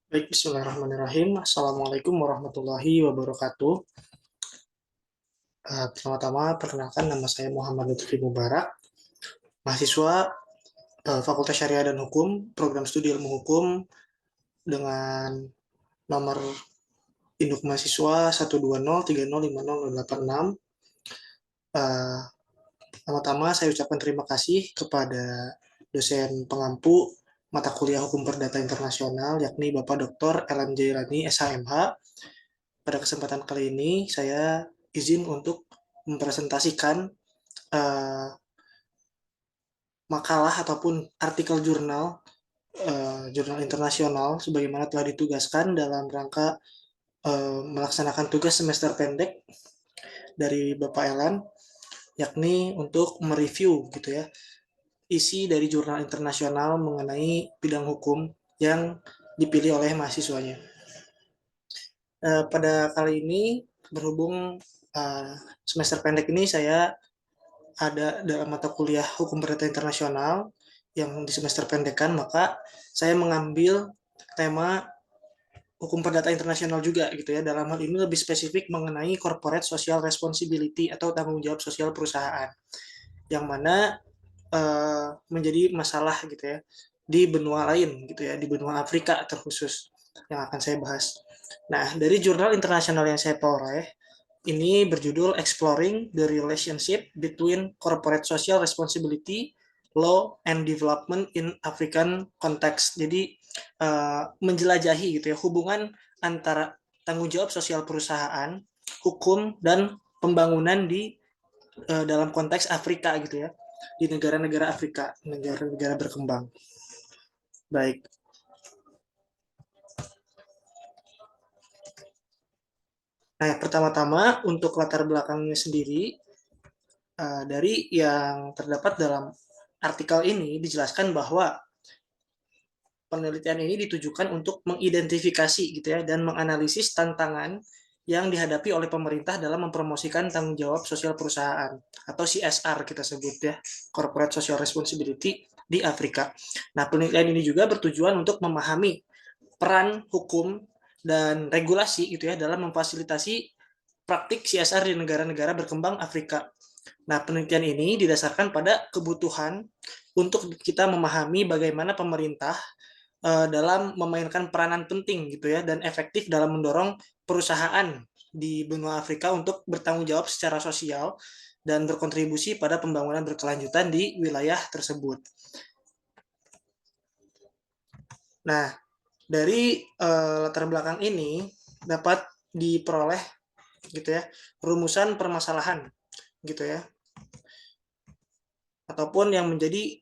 Baik, bismillahirrahmanirrahim. Assalamualaikum warahmatullahi wabarakatuh. Pertama-tama, perkenalkan nama saya Muhammad Lutfi Mubarak, mahasiswa Fakultas Syariah dan Hukum, program studi ilmu hukum dengan nomor induk mahasiswa 120305086. Eh, Pertama-tama, saya ucapkan terima kasih kepada dosen pengampu mata kuliah Hukum Perdata Internasional, yakni Bapak Dr. Ellen Jairani, SHMH. Pada kesempatan kali ini, saya izin untuk mempresentasikan uh, makalah ataupun artikel jurnal internasional sebagaimana telah ditugaskan dalam rangka melaksanakan tugas semester pendek dari Bapak Elan, yakni untuk mereview gitu ya isi dari jurnal internasional mengenai bidang hukum yang dipilih oleh mahasiswanya. Pada kali ini berhubung semester pendek ini saya ada dalam mata kuliah Hukum Perdata Internasional yang di semester pendekan, maka saya mengambil tema Hukum Perdata Internasional juga gitu ya. Dalam hal ini lebih spesifik mengenai Corporate Social Responsibility atau tanggung jawab sosial perusahaan, yang mana menjadi masalah gitu ya di benua lain gitu ya, di benua Afrika terkhusus yang akan saya bahas. Nah, dari jurnal internasional yang saya peroleh ini berjudul Exploring the Relationship Between Corporate Social Responsibility, Law and Development in African Context. Jadi menjelajahi gitu ya hubungan antara tanggung jawab sosial perusahaan, hukum dan pembangunan di dalam konteks Afrika gitu ya, di negara-negara Afrika, negara-negara berkembang. Baik. Nah, pertama-tama untuk latar belakangnya sendiri, dari yang terdapat dalam artikel ini dijelaskan bahwa penelitian ini ditujukan untuk mengidentifikasi gitu ya dan menganalisis tantangan yang dihadapi oleh pemerintah dalam mempromosikan tanggung jawab sosial perusahaan atau CSR kita sebut ya, Corporate Social Responsibility di Afrika. Nah, penelitian ini juga bertujuan untuk memahami peran hukum dan regulasi gitu ya dalam memfasilitasi praktik CSR di negara-negara berkembang Afrika. Nah, penelitian ini didasarkan pada kebutuhan untuk kita memahami bagaimana pemerintah dalam memainkan peranan penting gitu ya dan efektif dalam mendorong perusahaan di benua Afrika untuk bertanggung jawab secara sosial dan berkontribusi pada pembangunan berkelanjutan di wilayah tersebut. Nah, dari latar belakang ini dapat diperoleh gitu ya rumusan permasalahan gitu ya ataupun yang menjadi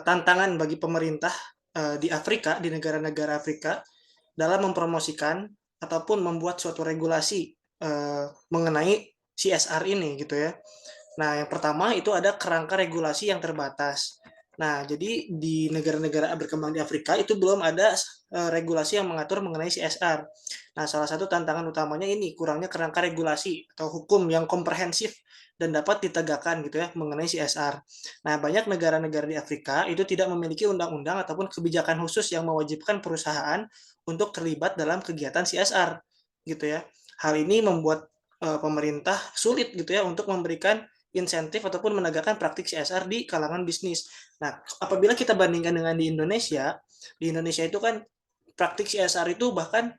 tantangan bagi pemerintah di Afrika, di negara-negara Afrika dalam mempromosikan ataupun membuat suatu regulasi mengenai CSR ini gitu ya. Nah, yang pertama itu ada kerangka regulasi yang terbatas. Nah, jadi di negara-negara berkembang di Afrika itu belum ada regulasi yang mengatur mengenai CSR. Nah, salah satu tantangan utamanya ini kurangnya kerangka regulasi atau hukum yang komprehensif dan dapat ditegakkan gitu ya mengenai CSR. Nah, banyak negara-negara di Afrika itu tidak memiliki undang-undang ataupun kebijakan khusus yang mewajibkan perusahaan untuk terlibat dalam kegiatan CSR gitu ya. Hal ini membuat pemerintah sulit gitu ya untuk memberikan insentif ataupun menegakkan praktik CSR di kalangan bisnis. Nah, apabila kita bandingkan dengan di Indonesia itu kan praktik CSR itu bahkan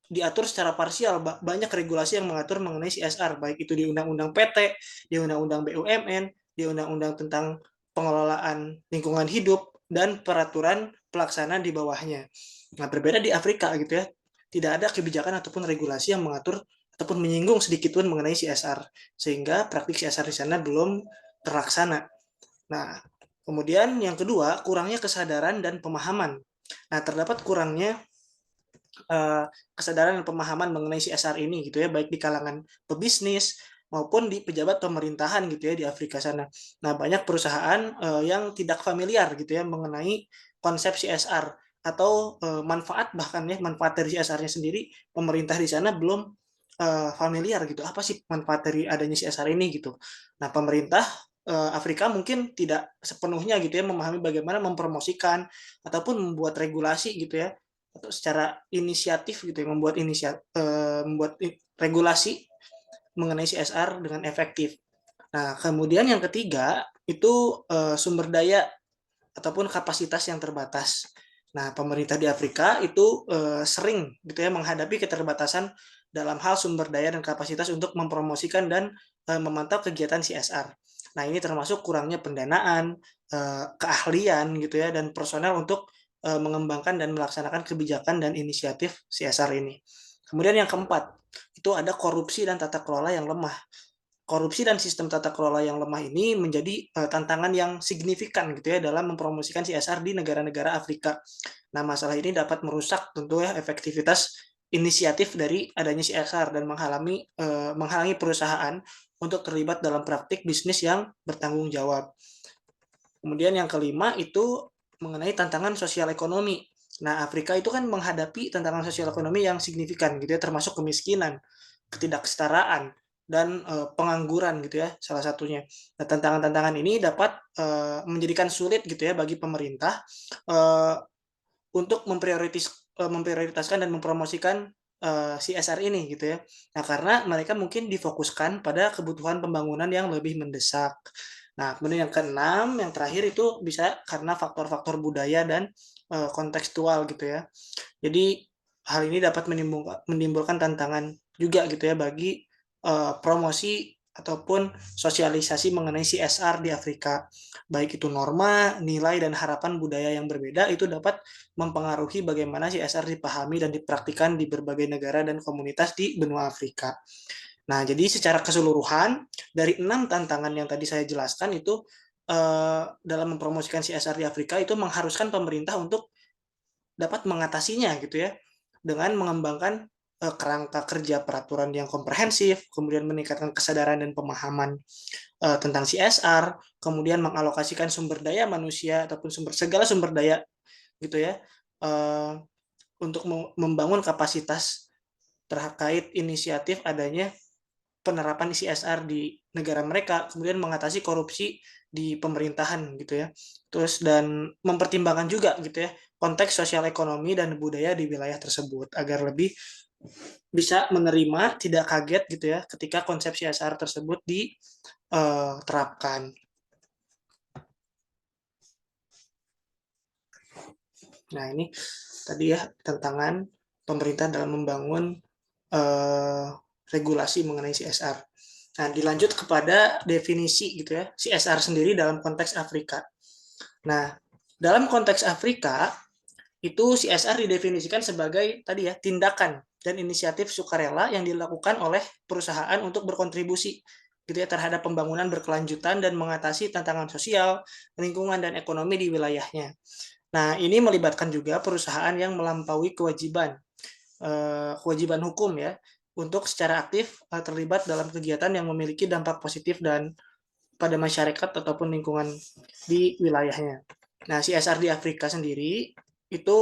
diatur secara parsial, banyak regulasi yang mengatur mengenai CSR, baik itu di Undang-Undang PT, di Undang-Undang BUMN, di Undang-Undang tentang pengelolaan lingkungan hidup, dan peraturan pelaksana di bawahnya. Nah, berbeda di Afrika gitu ya, tidak ada kebijakan ataupun regulasi yang mengatur ataupun menyinggung sedikit pun mengenai CSR, sehingga praktik CSR di sana belum terlaksana. Nah, kemudian yang kedua, kurangnya kesadaran dan pemahaman. Nah, terdapat kurangnya kesadaran dan pemahaman mengenai CSR ini gitu ya, baik di kalangan pebisnis maupun di pejabat pemerintahan gitu ya di Afrika sana. Nah, banyak perusahaan yang tidak familiar gitu ya mengenai konsep CSR atau manfaat bahkan ya manfaat dari CSR-nya sendiri, pemerintah di sana belum familiar gitu. Apa sih manfaat dari adanya CSR ini gitu. Nah, pemerintah Afrika mungkin tidak sepenuhnya gitu ya memahami bagaimana mempromosikan ataupun membuat regulasi gitu ya atau secara inisiatif gitu ya, membuat regulasi mengenai CSR dengan efektif. Nah, kemudian yang ketiga itu sumber daya ataupun kapasitas yang terbatas. Nah, pemerintah di Afrika itu sering gitu ya menghadapi keterbatasan dalam hal sumber daya dan kapasitas untuk mempromosikan dan memantau kegiatan CSR. Nah, ini termasuk kurangnya pendanaan, keahlian gitu ya, dan personel untuk mengembangkan dan melaksanakan kebijakan dan inisiatif CSR ini. Kemudian yang keempat, itu ada korupsi dan tata kelola yang lemah. Korupsi dan sistem tata kelola yang lemah ini menjadi tantangan yang signifikan gitu ya dalam mempromosikan CSR di negara-negara Afrika. Nah, masalah ini dapat merusak tentu ya efektivitas inisiatif dari adanya CSR dan menghalangi perusahaan untuk terlibat dalam praktik bisnis yang bertanggung jawab. Kemudian yang kelima itu mengenai tantangan sosial ekonomi. Nah, Afrika itu kan menghadapi tantangan sosial ekonomi yang signifikan gitu ya, termasuk kemiskinan, ketidaksetaraan, dan pengangguran gitu ya, salah satunya. Nah, tantangan-tantangan ini dapat menjadikan sulit gitu ya bagi pemerintah untuk memprioritaskan dan mempromosikan CSR ini gitu ya. Nah, karena mereka mungkin difokuskan pada kebutuhan pembangunan yang lebih mendesak. Nah, kemudian yang keenam, yang terakhir itu bisa karena faktor-faktor budaya dan kontekstual gitu ya. Jadi hal ini dapat menimbulkan tantangan juga gitu ya bagi promosi ataupun sosialisasi mengenai CSR di Afrika. Baik itu norma, nilai, dan harapan budaya yang berbeda itu dapat mempengaruhi bagaimana CSR dipahami dan dipraktikkan di berbagai negara dan komunitas di benua Afrika. Nah, jadi secara keseluruhan dari 6 tantangan yang tadi saya jelaskan itu dalam mempromosikan CSR di Afrika itu mengharuskan pemerintah untuk dapat mengatasinya gitu ya dengan mengembangkan kerangka kerja peraturan yang komprehensif, kemudian meningkatkan kesadaran dan pemahaman tentang CSR, kemudian mengalokasikan sumber daya manusia ataupun segala sumber daya gitu ya untuk membangun kapasitas terkait inisiatif adanya penerapan CSR di negara mereka, kemudian mengatasi korupsi di pemerintahan gitu ya. Terus dan mempertimbangkan juga gitu ya konteks sosial ekonomi dan budaya di wilayah tersebut agar lebih bisa menerima, tidak kaget gitu ya ketika konsep CSR tersebut diterapkan. Nah, ini tadi ya tantangan pemerintah dalam membangun regulasi mengenai CSR. Nah, dilanjut kepada definisi gitu ya, CSR sendiri dalam konteks Afrika. Nah, dalam konteks Afrika, itu CSR didefinisikan sebagai tadi ya, tindakan dan inisiatif sukarela yang dilakukan oleh perusahaan untuk berkontribusi gitu ya terhadap pembangunan berkelanjutan dan mengatasi tantangan sosial, lingkungan, dan ekonomi di wilayahnya. Nah, ini melibatkan juga perusahaan yang melampaui kewajiban hukum ya untuk secara aktif terlibat dalam kegiatan yang memiliki dampak positif dan pada masyarakat ataupun lingkungan di wilayahnya. Nah, CSR di Afrika sendiri itu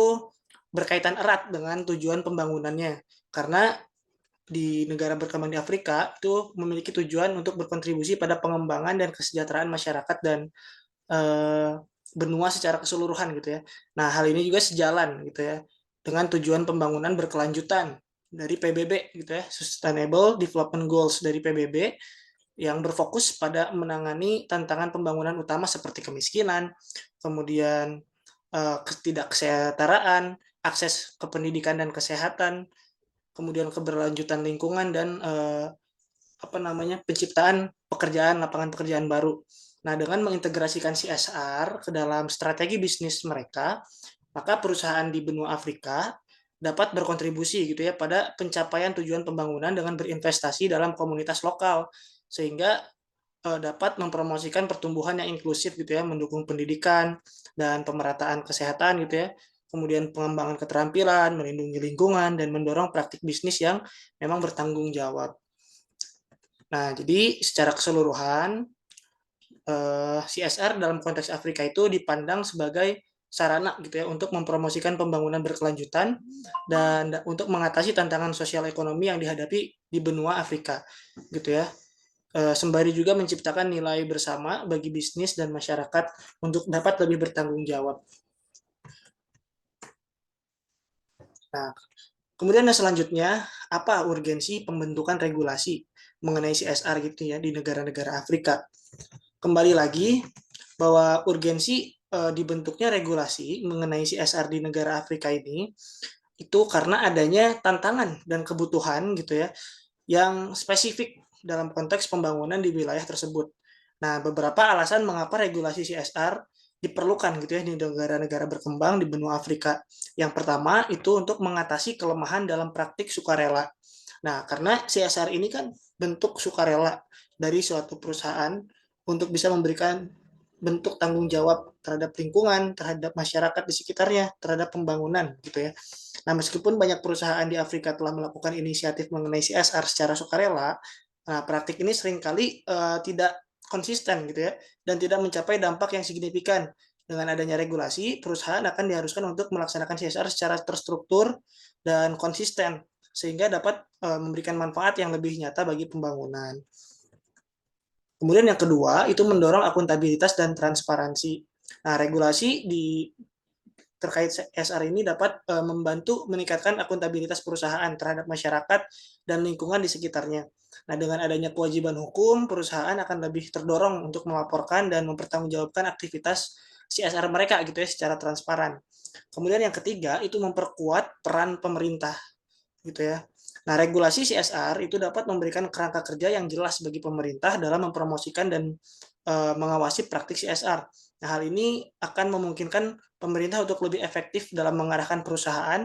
berkaitan erat dengan tujuan pembangunannya karena di negara berkembang di Afrika itu memiliki tujuan untuk berkontribusi pada pengembangan dan kesejahteraan masyarakat dan benua secara keseluruhan gitu ya. Nah, hal ini juga sejalan gitu ya dengan tujuan pembangunan berkelanjutan dari PBB gitu ya, Sustainable Development Goals dari PBB yang berfokus pada menangani tantangan pembangunan utama seperti kemiskinan, kemudian ketidaksetaraan, akses ke pendidikan dan kesehatan, kemudian keberlanjutan lingkungan dan penciptaan pekerjaan lapangan pekerjaan baru. Nah, dengan mengintegrasikan CSR ke dalam strategi bisnis mereka, maka perusahaan di benua Afrika dapat berkontribusi gitu ya pada pencapaian tujuan pembangunan dengan berinvestasi dalam komunitas lokal sehingga dapat mempromosikan pertumbuhan yang inklusif gitu ya, mendukung pendidikan dan pemerataan kesehatan gitu ya, kemudian pengembangan keterampilan, melindungi lingkungan dan mendorong praktik bisnis yang memang bertanggung jawab. Nah, jadi secara keseluruhan CSR dalam konteks Afrika itu dipandang sebagai sarana gitu ya untuk mempromosikan pembangunan berkelanjutan dan untuk mengatasi tantangan sosial ekonomi yang dihadapi di benua Afrika gitu ya. Sembari juga menciptakan nilai bersama bagi bisnis dan masyarakat untuk dapat lebih bertanggung jawab. Nah, kemudian yang selanjutnya, apa urgensi pembentukan regulasi mengenai CSR gitu ya di negara-negara Afrika? Kembali lagi bahwa urgensi dibentuknya regulasi mengenai CSR di negara Afrika ini itu karena adanya tantangan dan kebutuhan gitu ya yang spesifik dalam konteks pembangunan di wilayah tersebut. Nah, beberapa alasan mengapa regulasi CSR diperlukan gitu ya di negara-negara berkembang di benua Afrika. Yang pertama itu untuk mengatasi kelemahan dalam praktik sukarela. Nah, karena CSR ini kan bentuk sukarela dari suatu perusahaan untuk bisa memberikan bentuk tanggung jawab terhadap lingkungan, terhadap masyarakat di sekitarnya, terhadap pembangunan gitu ya. Nah, meskipun banyak perusahaan di Afrika telah melakukan inisiatif mengenai CSR secara sukarela, nah, praktik ini seringkali tidak konsisten gitu ya, dan tidak mencapai dampak yang signifikan. Dengan adanya regulasi, perusahaan akan diharuskan untuk melaksanakan CSR secara terstruktur dan konsisten, sehingga dapat memberikan manfaat yang lebih nyata bagi pembangunan. Kemudian yang kedua, itu mendorong akuntabilitas dan transparansi. Nah, regulasi terkait CSR ini dapat membantu meningkatkan akuntabilitas perusahaan terhadap masyarakat dan lingkungan di sekitarnya. Nah, dengan adanya kewajiban hukum, perusahaan akan lebih terdorong untuk melaporkan dan mempertanggungjawabkan aktivitas CSR mereka gitu ya secara transparan. Kemudian yang ketiga itu memperkuat peran pemerintah gitu ya. Nah, regulasi CSR itu dapat memberikan kerangka kerja yang jelas bagi pemerintah dalam mempromosikan dan mengawasi praktik CSR. Nah, hal ini akan memungkinkan pemerintah untuk lebih efektif dalam mengarahkan perusahaan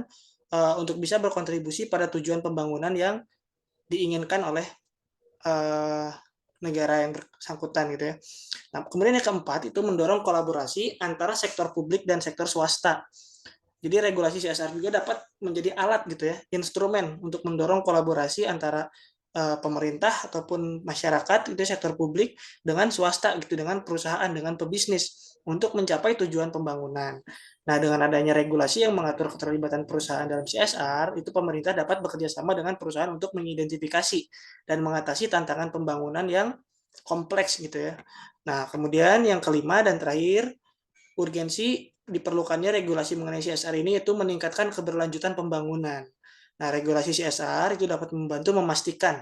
untuk bisa berkontribusi pada tujuan pembangunan yang diinginkan oleh uh, negara yang bersangkutan gitu ya. Nah, kemudian yang keempat itu mendorong kolaborasi antara sektor publik dan sektor swasta. Jadi regulasi CSR juga dapat menjadi alat gitu ya, instrumen untuk mendorong kolaborasi antara pemerintah ataupun masyarakat itu sektor publik dengan swasta gitu, dengan perusahaan, dengan pebisnis untuk mencapai tujuan pembangunan. Nah, dengan adanya regulasi yang mengatur keterlibatan perusahaan dalam CSR, itu pemerintah dapat bekerja sama dengan perusahaan untuk mengidentifikasi dan mengatasi tantangan pembangunan yang kompleks gitu ya. Nah, kemudian yang kelima dan terakhir, urgensi diperlukannya regulasi mengenai CSR ini itu meningkatkan keberlanjutan pembangunan. Nah, regulasi CSR itu dapat membantu memastikan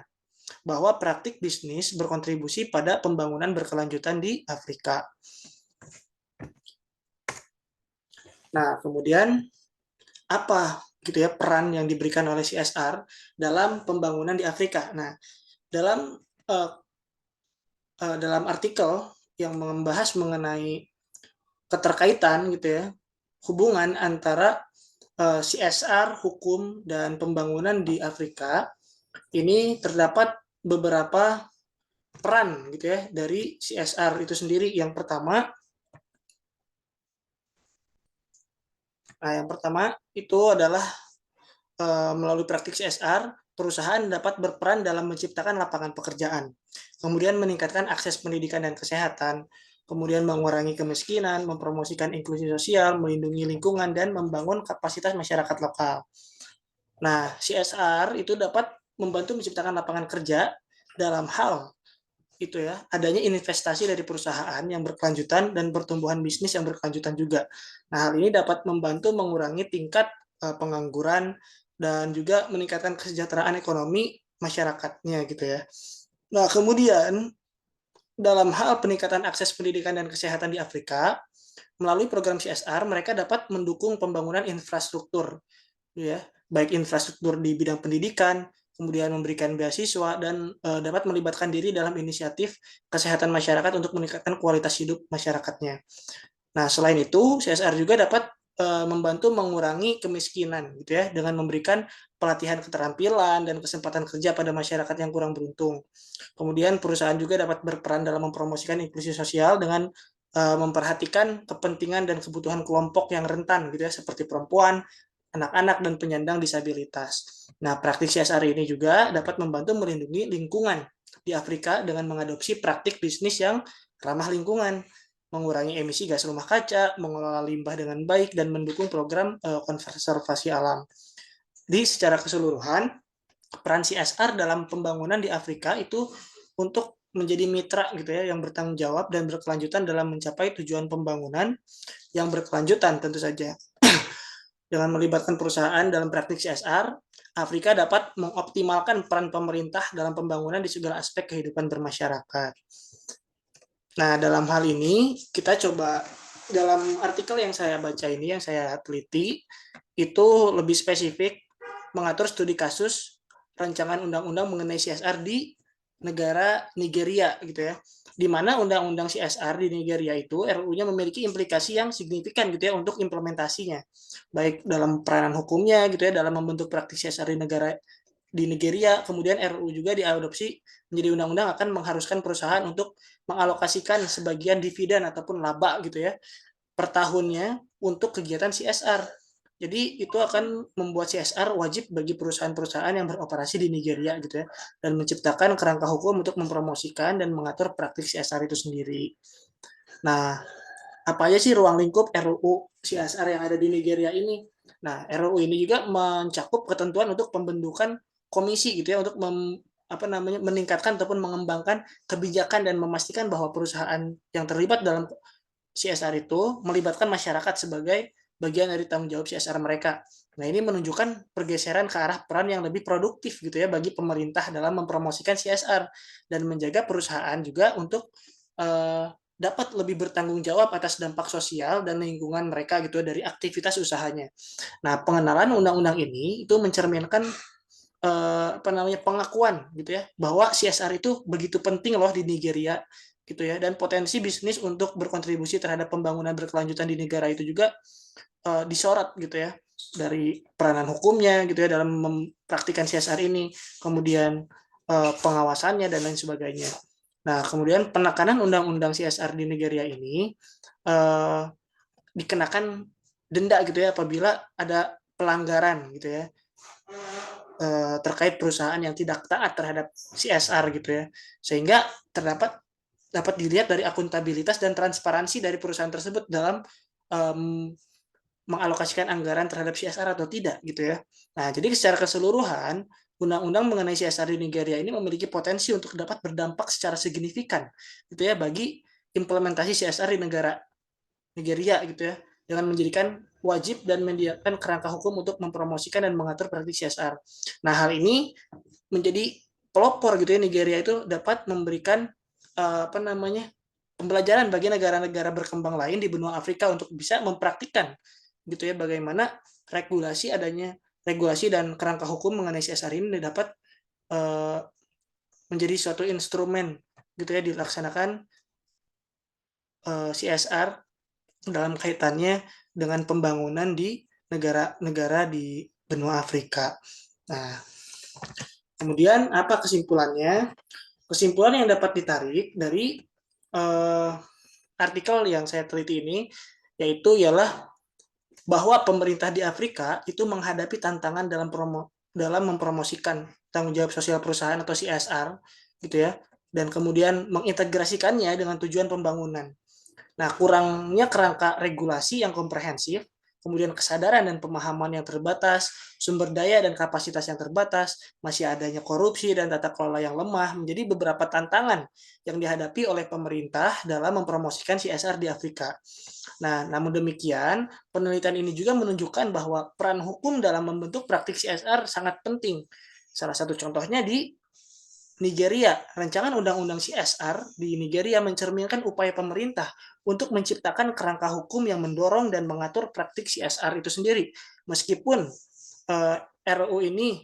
bahwa praktik bisnis berkontribusi pada pembangunan berkelanjutan di Afrika. Nah, kemudian apa gitu ya peran yang diberikan oleh CSR dalam pembangunan di Afrika? Nah, dalam dalam artikel yang membahas mengenai keterkaitan gitu ya, hubungan antara CSR, hukum, dan pembangunan di Afrika, ini terdapat beberapa peran gitu ya dari CSR itu sendiri. Yang pertama itu adalah melalui praktik CSR, perusahaan dapat berperan dalam menciptakan lapangan pekerjaan, kemudian meningkatkan akses pendidikan dan kesehatan, kemudian mengurangi kemiskinan, mempromosikan inklusi sosial, melindungi lingkungan, dan membangun kapasitas masyarakat lokal. Nah, CSR itu dapat membantu menciptakan lapangan kerja dalam hal itu ya, adanya investasi dari perusahaan yang berkelanjutan dan pertumbuhan bisnis yang berkelanjutan juga. Nah, hal ini dapat membantu mengurangi tingkat pengangguran dan juga meningkatkan kesejahteraan ekonomi masyarakatnya gitu ya. Nah, kemudian dalam hal peningkatan akses pendidikan dan kesehatan di Afrika, melalui program CSR mereka dapat mendukung pembangunan infrastruktur ya, baik infrastruktur di bidang pendidikan, kemudian memberikan beasiswa dan dapat melibatkan diri dalam inisiatif kesehatan masyarakat untuk meningkatkan kualitas hidup masyarakatnya. Nah, selain itu, CSR juga dapat membantu mengurangi kemiskinan gitu ya dengan memberikan pelatihan keterampilan dan kesempatan kerja pada masyarakat yang kurang beruntung. Kemudian perusahaan juga dapat berperan dalam mempromosikan inklusi sosial dengan memperhatikan kepentingan dan kebutuhan kelompok yang rentan gitu ya seperti perempuan, anak-anak dan penyandang disabilitas. Nah, praktik CSR ini juga dapat membantu melindungi lingkungan di Afrika dengan mengadopsi praktik bisnis yang ramah lingkungan, mengurangi emisi gas rumah kaca, mengelola limbah dengan baik, dan mendukung program konservasi alam. Di secara keseluruhan, peran CSR dalam pembangunan di Afrika itu untuk menjadi mitra gitu ya yang bertanggung jawab dan berkelanjutan dalam mencapai tujuan pembangunan yang berkelanjutan tentu saja. Dengan melibatkan perusahaan dalam praktik CSR, Afrika dapat mengoptimalkan peran pemerintah dalam pembangunan di segala aspek kehidupan bermasyarakat. Nah, dalam hal ini kita coba dalam artikel yang saya baca ini, yang saya teliti, itu lebih spesifik mengatur studi kasus rancangan undang-undang mengenai CSR di negara Nigeria gitu ya. Di mana undang-undang CSR di Nigeria itu RUU-nya memiliki implikasi yang signifikan gitu ya untuk implementasinya. Baik dalam peranan hukumnya gitu ya dalam membentuk praktik CSR di Nigeria, kemudian RUU juga diadopsi menjadi undang-undang akan mengharuskan perusahaan untuk mengalokasikan sebagian dividen ataupun laba gitu ya per tahunnya untuk kegiatan CSR. Jadi itu akan membuat CSR wajib bagi perusahaan-perusahaan yang beroperasi di Nigeria gitu ya, dan menciptakan kerangka hukum untuk mempromosikan dan mengatur praktik CSR itu sendiri. Nah, apa aja sih ruang lingkup RUU CSR yang ada di Nigeria ini? Nah, RUU ini juga mencakup ketentuan untuk pembentukan komisi gitu ya untuk meningkatkan ataupun mengembangkan kebijakan dan memastikan bahwa perusahaan yang terlibat dalam CSR itu melibatkan masyarakat sebagai bagian dari tanggung jawab CSR mereka. Nah, ini menunjukkan pergeseran ke arah peran yang lebih produktif gitu ya bagi pemerintah dalam mempromosikan CSR dan menjaga perusahaan juga untuk dapat lebih bertanggung jawab atas dampak sosial dan lingkungan mereka gitu dari aktivitas usahanya. Nah, pengenalan undang-undang ini itu mencerminkan pengakuan gitu ya bahwa CSR itu begitu penting loh di Nigeria gitu ya, dan potensi bisnis untuk berkontribusi terhadap pembangunan berkelanjutan di negara itu juga disorot gitu ya dari peranan hukumnya gitu ya dalam mempraktikkan CSR ini, kemudian pengawasannya dan lain sebagainya. Nah, kemudian penekanan undang-undang CSR di Nigeria ini uh, dikenakan denda gitu ya apabila ada pelanggaran gitu ya terkait perusahaan yang tidak taat terhadap CSR gitu ya, sehingga dapat dilihat dari akuntabilitas dan transparansi dari perusahaan tersebut dalam um, mengalokasikan anggaran terhadap CSR atau tidak gitu ya. Nah, jadi secara keseluruhan undang-undang mengenai CSR di Nigeria ini memiliki potensi untuk dapat berdampak secara signifikan gitu ya bagi implementasi CSR di negara Nigeria gitu ya, dengan menjadikan wajib dan menyediakan kerangka hukum untuk mempromosikan dan mengatur praktik CSR. Nah, hal ini menjadi pelopor gitu ya, Nigeria itu dapat memberikan pembelajaran bagi negara-negara berkembang lain di benua Afrika untuk bisa mempraktikkan gitu ya bagaimana regulasi dan kerangka hukum mengenai CSR ini dapat uh, menjadi suatu instrumen gitu ya dilaksanakan CSR dalam kaitannya dengan pembangunan di negara-negara di benua Afrika. Nah, kemudian apa kesimpulannya? Kesimpulan yang dapat ditarik dari uh, artikel yang saya teliti ini yaitu ialah bahwa pemerintah di Afrika itu menghadapi tantangan dalam mempromosikan tanggung jawab sosial perusahaan atau CSR gitu ya, dan kemudian mengintegrasikannya dengan tujuan pembangunan. Nah, kurangnya kerangka regulasi yang komprehensif, kemudian kesadaran dan pemahaman yang terbatas, sumber daya dan kapasitas yang terbatas, masih adanya korupsi dan tata kelola yang lemah menjadi beberapa tantangan yang dihadapi oleh pemerintah dalam mempromosikan CSR di Afrika. Nah, namun demikian, penelitian ini juga menunjukkan bahwa peran hukum dalam membentuk praktik CSR sangat penting. Salah satu contohnya di Nigeria, rancangan undang-undang CSR di Nigeria mencerminkan upaya pemerintah untuk menciptakan kerangka hukum yang mendorong dan mengatur praktik CSR itu sendiri. Meskipun RUU ini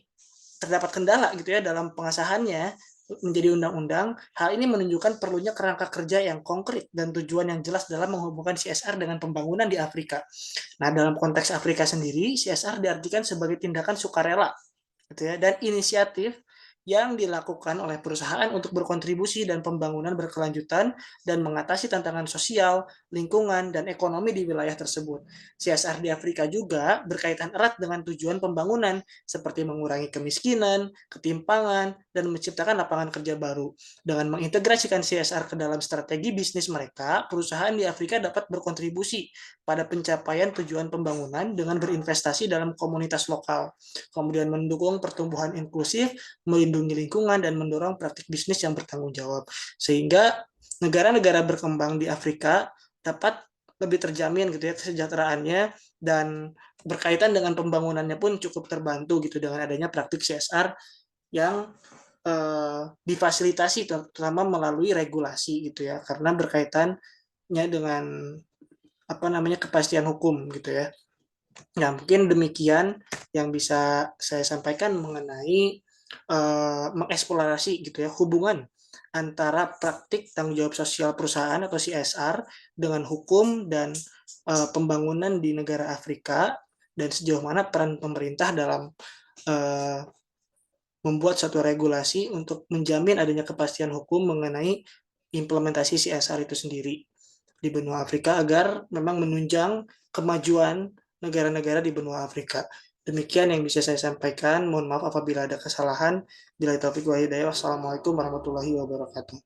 terdapat kendala gitu ya dalam pengesahannya menjadi undang-undang, hal ini menunjukkan perlunya kerangka kerja yang konkret dan tujuan yang jelas dalam menghubungkan CSR dengan pembangunan di Afrika. Nah, dalam konteks Afrika sendiri, CSR diartikan sebagai tindakan sukarela gitu ya, dan inisiatif yang dilakukan oleh perusahaan untuk berkontribusi dan pembangunan berkelanjutan dan mengatasi tantangan sosial, lingkungan, dan ekonomi di wilayah tersebut. CSR di Afrika juga berkaitan erat dengan tujuan pembangunan, seperti mengurangi kemiskinan, ketimpangan, dan menciptakan lapangan kerja baru. Dengan mengintegrasikan CSR ke dalam strategi bisnis mereka, perusahaan di Afrika dapat berkontribusi pada pencapaian tujuan pembangunan dengan berinvestasi dalam komunitas lokal, kemudian mendukung pertumbuhan inklusif, melindungi lingkungan, dan mendorong praktik bisnis yang bertanggung jawab. Sehingga negara-negara berkembang di Afrika dapat lebih terjamin gitu ya kesejahteraannya dan berkaitan dengan pembangunannya pun cukup terbantu gitu dengan adanya praktik CSR yang difasilitasi terutama melalui regulasi gitu ya, karena berkaitannya dengan apa namanya kepastian hukum gitu ya. Nah, mungkin demikian yang bisa saya sampaikan mengenai mengeksplorasi gitu ya hubungan antara praktik tanggung jawab sosial perusahaan atau CSR dengan hukum dan pembangunan di negara Afrika, dan sejauh mana peran pemerintah dalam uh, membuat satu regulasi untuk menjamin adanya kepastian hukum mengenai implementasi CSR itu sendiri di benua Afrika agar memang menunjang kemajuan negara-negara di benua Afrika. Demikian yang bisa saya sampaikan. Mohon maaf apabila ada kesalahan. Bila taufik wa hidayah. Wassalamualaikum warahmatullahi wabarakatuh.